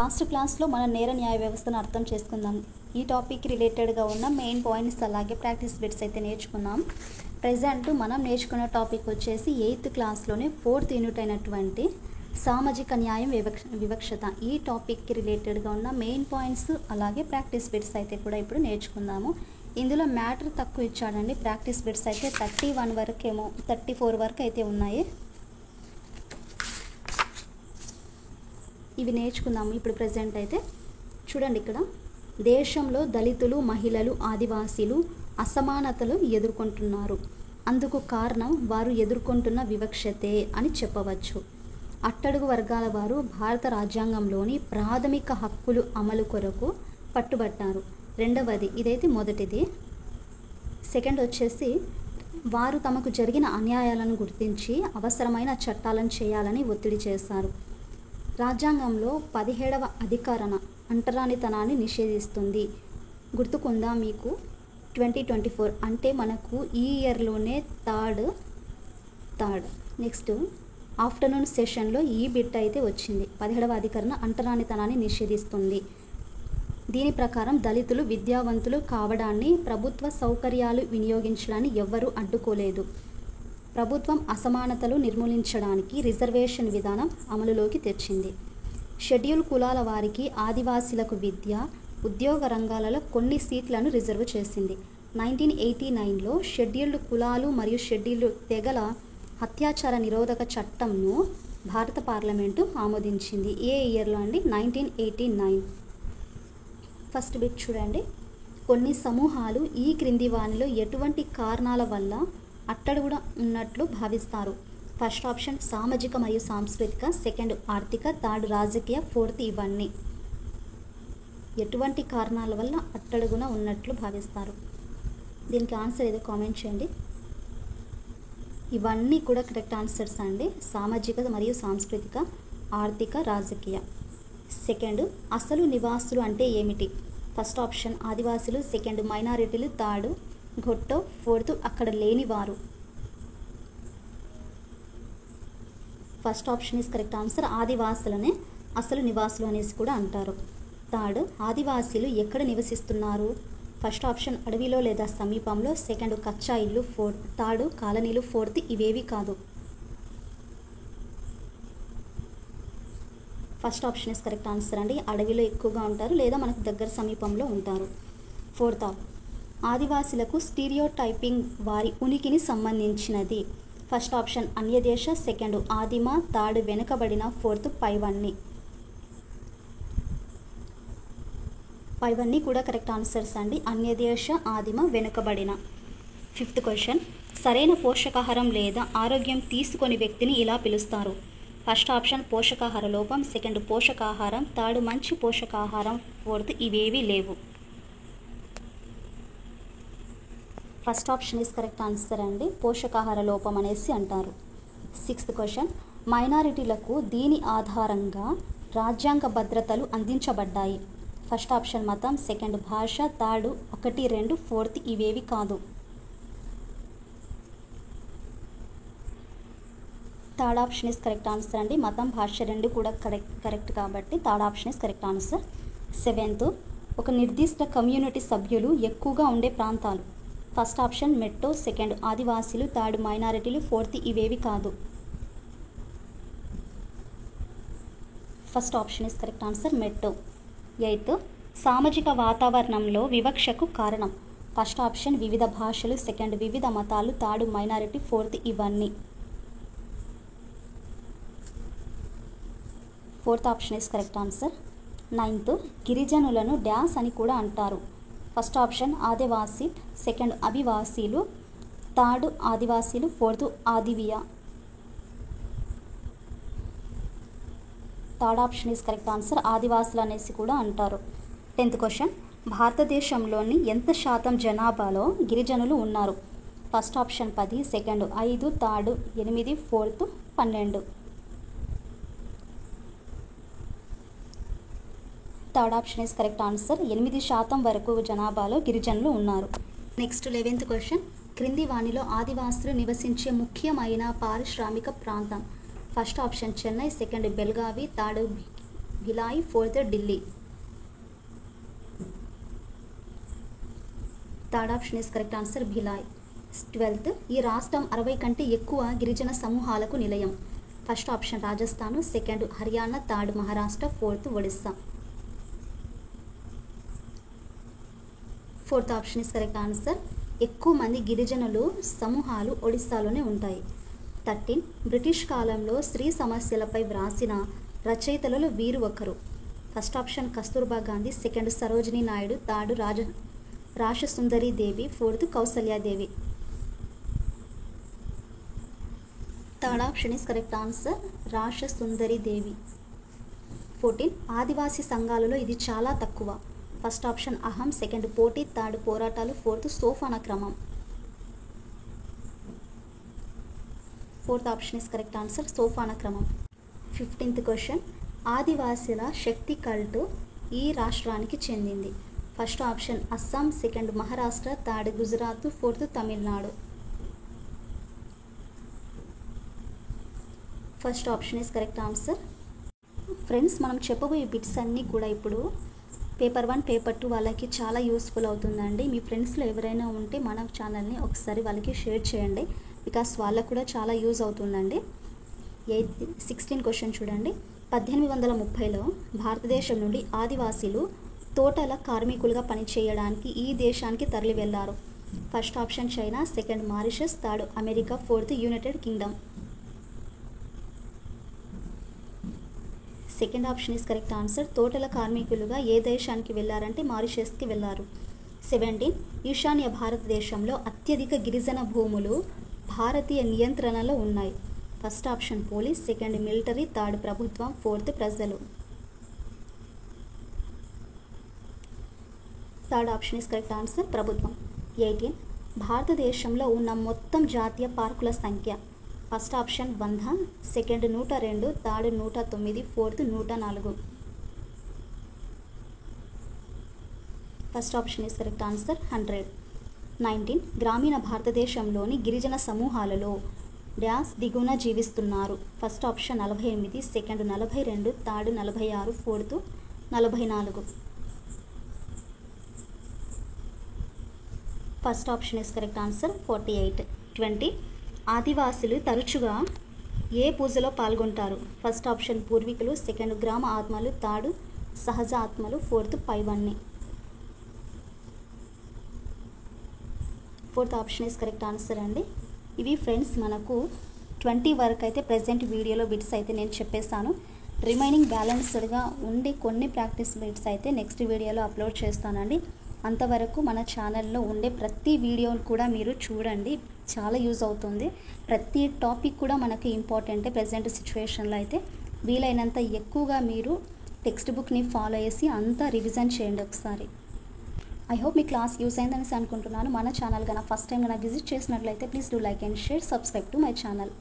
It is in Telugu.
లాస్ట్ క్లాస్లో మన నేర న్యాయ వ్యవస్థను అర్థం చేసుకుందాం. ఈ టాపిక్ రిలేటెడ్గా ఉన్న మెయిన్ పాయింట్స్ అలాగే ప్రాక్టీస్ బిట్స్ అయితే నేర్చుకున్నాం. ప్రజెంట్ మనం నేర్చుకున్న టాపిక్ వచ్చేసి 8th క్లాస్లోనే 4th యూనిట్ అయినటువంటి సామాజిక న్యాయం వివక్షత. ఈ టాపిక్కి రిలేటెడ్గా ఉన్న మెయిన్ పాయింట్స్ అలాగే ప్రాక్టీస్ బిట్స్ అయితే కూడా ఇప్పుడు నేర్చుకుందాము. ఇందులో మ్యాటర్ తక్కువ ఇచ్చాడండి. ప్రాక్టీస్ బిట్స్ అయితే 31 వరకేమో 34 వరకు అయితే ఉన్నాయి. ఇవి నేర్చుకుందాము ఇప్పుడు. ప్రజెంట్ అయితే చూడండి, ఇక్కడ దేశంలో దళితులు, మహిళలు, ఆదివాసీలు అసమానతలు ఎదుర్కొంటున్నారు. అందుకు కారణం వారు ఎదుర్కొంటున్న వివక్షతే అని చెప్పవచ్చు. అట్టడుగు వర్గాల వారు భారత రాజ్యాంగంలోని ప్రాథమిక హక్కులు అమలు కొరకు పట్టుబట్టారు. రెండవది, ఇదైతే మొదటిది. సెకండ్ వచ్చేసి వారు తమకు జరిగిన అన్యాయాలను గుర్తించి అవసరమైన చట్టాలను చేయాలని ఒత్తిడి చేశారు. రాజ్యాంగంలో 17వ అధికరణ అంటరానితనాన్ని నిషేధిస్తుంది. గుర్తుకుందా మీకు? 2024 అంటే మనకు ఈ ఇయర్లోనే థర్డ్ నెక్స్ట్ ఆఫ్టర్నూన్ సెషన్లో ఈ బిట్ అయితే వచ్చింది. 17వ అధికరణ అంటరానితనాన్ని నిషేధిస్తుంది. దీని ప్రకారం దళితులు విద్యావంతులు కావడాన్ని, ప్రభుత్వ సౌకర్యాలు వినియోగించడాన్ని ఎవ్వరూ అడ్డుకోలేదు. ప్రభుత్వం అసమానతలు నిర్మూలించడానికి రిజర్వేషన్ విధానం అమలులోకి తెచ్చింది. షెడ్యూల్ కులాల వారికి, ఆదివాసీలకు విద్య, ఉద్యోగ రంగాలలో కొన్ని సీట్లను రిజర్వ్ చేసింది. 1989లో షెడ్యూల్డ్ కులాలు మరియు షెడ్యూల్డ్ తెగల అత్యాచార నిరోధక చట్టంను భారత పార్లమెంటు ఆమోదించింది. ఏ ఇయర్లో అండి? 1989. ఫస్ట్ బిట్ చూడండి. కొన్ని సమూహాలు ఈ క్రింది వానిలో ఎటువంటి కారణాల వల్ల అట్టడుగున ఉన్నట్లు భావిస్తారు? ఫస్ట్ ఆప్షన్ సామాజిక మరియు సాంస్కృతిక, సెకండ్ ఆర్థిక, థర్డ్ రాజకీయ, ఫోర్త్ ఇవన్నీ. ఎటువంటి కారణాల వల్ల అట్టడుగున ఉన్నట్లు భావిస్తారు? దీనికి ఆన్సర్ ఏదో కామెంట్ చేయండి. ఇవన్నీ కూడా కరెక్ట్ ఆన్సర్స్ అండి. సామాజిక మరియు సాంస్కృతిక, ఆర్థిక, రాజకీయ. సెకండ్, అసలు నివాసులు అంటే ఏమిటి? ఫస్ట్ ఆప్షన్ ఆదివాసులు, సెకండ్ మైనారిటీలు, థర్డ్ ఘొట్టో, ఫోర్త్ అక్కడ లేనివారు. First option is correct answer. ఆదివాసులనే అసలు నివాసులు అనేసి కూడా అంటారు. థర్డ్, ఆదివాసీలు ఎక్కడ నివసిస్తున్నారు? ఫస్ట్ ఆప్షన్ అడవిలో లేదా సమీపంలో, సెకండ్ కచ్చా ఇల్లు, థర్డ్ కాలనీలు, ఫోర్త్ ఇవేవి కాదు. First option is correct answer అండి. అడవిలో ఎక్కువగా ఉంటారు లేదా మనకు దగ్గర సమీపంలో ఉంటారు. ఫోర్త్, ఆదివాసీలకు స్టీరియోటైపింగ్ వారి ఉనికిని సంబంధించినది. ఫస్ట్ ఆప్షన్ అన్యదేశ, సెకండ్ ఆదిమ, థర్డ్ వెనుకబడిన, ఫోర్త్ పైవన్నీ. పైవన్నీ కూడా కరెక్ట్ ఆన్సర్స్ అండి. అన్యదేశ, ఆదిమ, వెనుకబడిన. ఫిఫ్త్ క్వశ్చన్, సరైన పోషకాహారం లేదా ఆరోగ్యం తీసుకొని వ్యక్తిని ఇలా పిలుస్తారు? ఫస్ట్ ఆప్షన్ పోషకాహార లోపం, సెకండ్ పోషకాహారం, థర్డ్ మంచి పోషకాహారం, ఫోర్త్ ఇవేవి లేవు. First option is correct answer అండి. పోషకాహార లోపం అనేసి అంటారు. సిక్స్త్ క్వశ్చన్, మైనారిటీలకు దీని ఆధారంగా రాజ్యాంగ భద్రతలు అందించబడ్డాయి. ఫస్ట్ ఆప్షన్ మతం, సెకండ్ భాష, థర్డ్ 1, 2, ఫోర్త్ ఇవేవి కాదు. Third option is correct answer అండి. మతం, భాష రెండు కూడా కరెక్ట్ కాబట్టి third option is correct answer. Seventh, ఒక నిర్దిష్ట కమ్యూనిటీ సభ్యులు ఎక్కువగా ఉండే ప్రాంతాలు. ఫస్ట్ ఆప్షన్ మెట్టో, సెకండ్ ఆదివాసీలు, థర్డ్ మైనారిటీలు, ఫోర్త్ ఇవేవి కాదు. First option is correct answer మెట్టో. Eighth, సామాజిక వాతావరణంలో వివక్షకు కారణం. ఫస్ట్ ఆప్షన్ వివిధ భాషలు, సెకండ్ వివిధ మతాలు, థర్డ్ మైనారిటీ, ఫోర్త్ ఇవన్నీ. Fourth option is correct answer. Ninth, గిరిజనులను డ్యాస్ అని కూడా అంటారు. ఫస్ట్ ఆప్షన్ ఆదివాసీ, సెకండ్ అభివాసీలు, థర్డ్ ఆదివాసీలు, ఫోర్త్ ఆదివియా. Third option is correct answer. ఆదివాసులు అనేసి కూడా అంటారు. 10th క్వశ్చన్, భారతదేశంలోని ఎంత శాతం జనాభాలో గిరిజనులు ఉన్నారు? First option 10, second 5, third 8, fourth 12. Third option is correct answer. 8% వరకు జనాభాలో గిరిజనులు ఉన్నారు. నెక్స్ట్ 11th క్వశ్చన్, క్రింది వానిలో ఆదివాసులు నివసించే ముఖ్యమైన పారిశ్రామిక ప్రాంతం. First option Chennai, second Belagavi, third Bhilai, fourth Delhi. Third option is correct answer Bhilai. 12th ఈ రాష్ట్రం 60 కంటే ఎక్కువ గిరిజన సమూహాలకు నిలయం. First option Rajasthan, second Haryana, third Maharashtra, fourth Odisha. Fourth option is correct answer. ఎక్కువ మంది గిరిజనులు సమూహాలు ఒడిస్సాలోనే ఉంటాయి. 13 బ్రిటిష్ కాలంలో స్త్రీ సమస్యలపై వ్రాసిన రచయితలలో వీరు ఒకరు. First option Kasturba Gandhi, second Sarojini Naidu, third Rassundari Devi, fourth Kausalyadevi. Third option is correct answer Rassundari Devi. 14 ఆదివాసీ సంఘాలలో ఇది చాలా తక్కువ. ఫస్ట్ ఆప్షన్ అహం, సెకండ్ పోటీ, థర్డ్ పోరాటాలు, ఫోర్త్ సోపాన క్రమం. Fourth option is correct answer సోపాన క్రమం. 15th క్వశ్చన్ ఆదివాసీల శక్తి కల్టు ఈ రాష్ట్రానికి చెందింది. First option Assam, second Maharashtra, third Gujarat, fourth Tamil Nadu. First option is correct answer. Friends, మనం చెప్పబోయే బిట్స్ అన్నీ కూడా ఇప్పుడు పేపర్ 1, పేపర్ 2 వాళ్ళకి చాలా యూస్ఫుల్ అవుతుందండి. మీ ఫ్రెండ్స్లో ఎవరైనా ఉంటే మన ఛానల్ని ఒకసారి వాళ్ళకి షేర్ చేయండి, బికాస్ వాళ్ళకు కూడా చాలా యూజ్ అవుతుందండి. 16 క్వశ్చన్ చూడండి. 1830లో భారతదేశం నుండి ఆదివాసీలు తోటల కార్మికులుగా పనిచేయడానికి ఈ దేశానికి తరలి వెళ్లారు. First option China, second Mauritius, third America, fourth United Kingdom. Second option is correct answer. తోటల కార్మికులుగా ఏ దేశానికి వెళ్ళారంటే మారిషస్కి వెళ్ళారు. 17 ఈశాన్య భారతదేశంలో అత్యధిక గిరిజన భూములు భారతీయ నియంత్రణలో ఉన్నాయి. First option police, second military, third ప్రభుత్వం, ఫోర్త్ ప్రజలు. Third option is correct answer ప్రభుత్వం. 18 భారతదేశంలో ఉన్న మొత్తం జాతీయ పార్కుల సంఖ్య. First option 100, second 102, third 109, fourth 104. First option is correct answer 100. 19 గ్రామీణ భారతదేశంలోని గిరిజన సమూహాలలో డ్యాస్ దిగువన జీవిస్తున్నారు. First option 48, second 42, third 46, fourth 44. First option is correct answer 48. 20 ఆదివాసులు తరచుగా ఏ పూజలో పాల్గొంటారు. ఫస్ట్ ఆప్షన్ పూర్వీకులు, సెకండ్ గ్రామ ఆత్మలు, థర్డ్ సహజ ఆత్మలు, ఫోర్త్ పైవన్నీ. Fourth option is correct answer అండి. ఇవి ఫ్రెండ్స్ మనకు 20 వరకు అయితే ప్రజెంట్ వీడియోలో బిట్స్ అయితే నేను చెప్పేస్తాను. రిమైనింగ్ బ్యాలెన్స్డ్గా ఉండి కొన్ని ప్రాక్టీస్ బిట్స్ అయితే నెక్స్ట్ వీడియోలో అప్లోడ్ చేస్తానండి. అంతవరకు మన ఛానల్లో ఉండే ప్రతి వీడియోని కూడా మీరు చూడండి, చాలా యూజ్ అవుతుంది. ప్రతి టాపిక్ కూడా మనకి ఇంపార్టెంటే ప్రజెంట్ సిచ్యువేషన్లో అయితే. వీలైనంత ఎక్కువగా మీరు టెక్స్ట్ బుక్ని ఫాలో చేసి అంతా రివిజన్ చేయండి ఒకసారి. I hope me class use అయిందని అనుకుంటున్నాను. మన ఛానల్ కన్నా ఫస్ట్ టైం కన్నా విజిట్ చేసినట్లయితే please do like and share, subscribe to my channel.